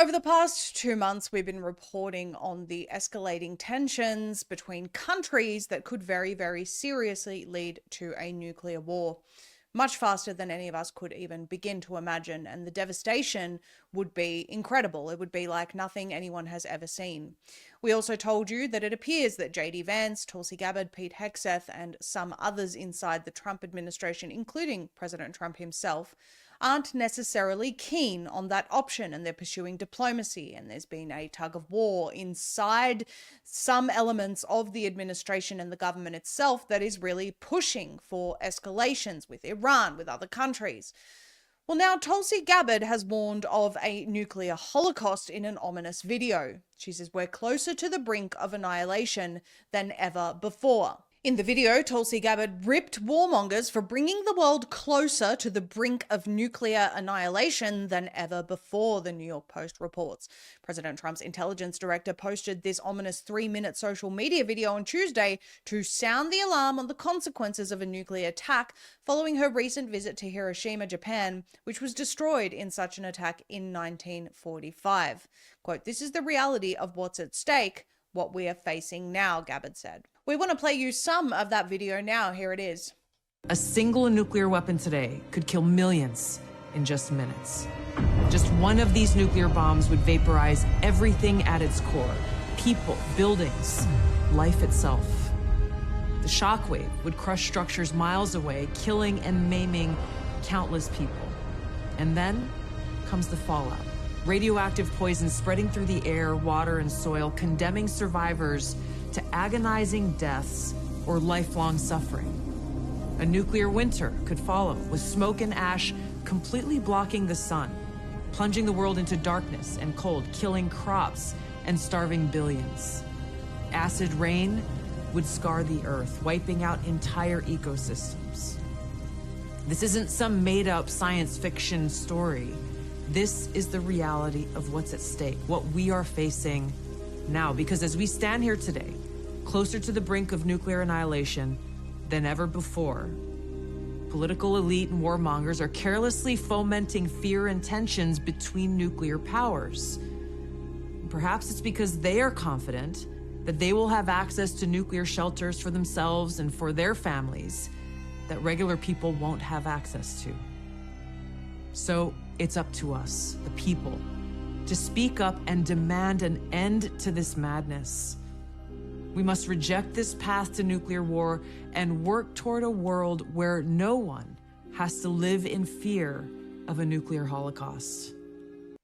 Over the past 2 months, we've been reporting on the escalating tensions between countries that could very, very seriously lead to a nuclear war, much faster than any of us could even begin to imagine. And the devastation would be incredible. It would be like nothing anyone has ever seen. We also told you that it appears that J.D. Vance, Tulsi Gabbard, Pete Hegseth, and some others inside the Trump administration, including President Trump himself, aren't necessarily keen on that option, and they're pursuing diplomacy, and there's been a tug of war inside some elements of the administration and the government itself that is really pushing for escalations with Iran, with other countries. Well, now Tulsi Gabbard has warned of a nuclear holocaust in an ominous video. She says we're closer to the brink of annihilation than ever before. In the video, Tulsi Gabbard ripped warmongers for bringing the world closer to the brink of nuclear annihilation than ever before, the New York Post reports. President Trump's intelligence director posted this ominous 3-minute social media video on Tuesday to sound the alarm on the consequences of a nuclear attack following her recent visit to Hiroshima, Japan, which was destroyed in such an attack in 1945. Quote, "This is the reality of what's at stake, what we are facing now," Gabbard said. We want to play you some of that video now. Here it is. A single nuclear weapon today could kill millions in just minutes. Just one of these nuclear bombs would vaporize everything at its core: people, buildings, life itself. The shockwave would crush structures miles away, killing and maiming countless people. And then comes the fallout. Radioactive poison spreading through the air, water, and soil, condemning survivors to agonizing deaths or lifelong suffering. A nuclear winter could follow, with smoke and ash completely blocking the sun, plunging the world into darkness and cold, killing crops and starving billions. Acid rain would scar the earth, wiping out entire ecosystems. This isn't some made-up science fiction story. This is the reality of what's at stake, what we are facing now, because as we stand here today, closer to the brink of nuclear annihilation than ever before, political elite and warmongers are carelessly fomenting fear and tensions between nuclear powers. Perhaps it's because they are confident that they will have access to nuclear shelters for themselves and for their families that regular people won't have access to. So it's up to us, the people, to speak up and demand an end to this madness. We must reject this path to nuclear war and work toward a world where no one has to live in fear of a nuclear holocaust.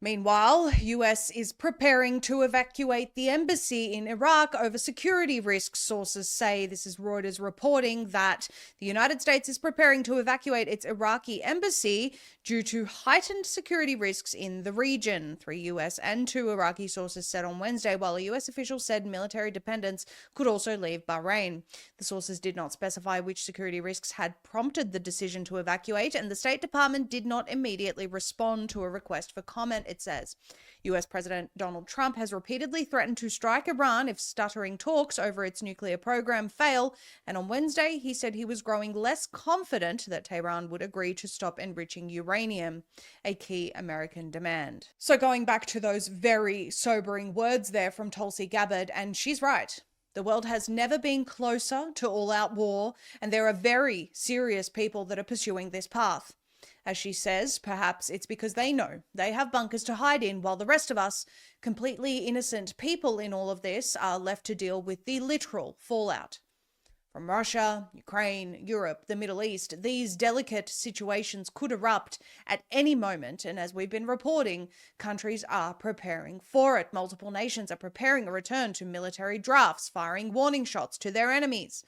Meanwhile, US is preparing to evacuate the embassy in Iraq over security risks. Sources say, this is Reuters reporting, that the United States is preparing to evacuate its Iraqi embassy due to heightened security risks in the region. 3 US and 2 Iraqi sources said on Wednesday, while a US official said military dependents could also leave Bahrain. The sources did not specify which security risks had prompted the decision to evacuate, and the State Department did not immediately respond to a request for comment, it says. US President Donald Trump has repeatedly threatened to strike Iran if stuttering talks over its nuclear program fail, and on Wednesday he said he was growing less confident that Tehran would agree to stop enriching uranium, a key American demand. So going back to those very sobering words there from Tulsi Gabbard, and she's right. The world has never been closer to all-out war, and there are very serious people that are pursuing this path. As she says, perhaps it's because they know they have bunkers to hide in, while the rest of us, completely innocent people in all of this, are left to deal with the literal fallout. From Russia, Ukraine, Europe, the Middle East, these delicate situations could erupt at any moment, and as we've been reporting, countries are preparing for it. Multiple nations are preparing a return to military drafts, firing warning shots to their enemies.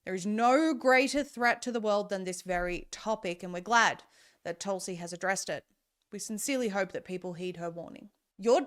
There is no greater threat to the world than this very topic, and we're glad that Tulsi has addressed it. We sincerely hope that people heed her warning. Your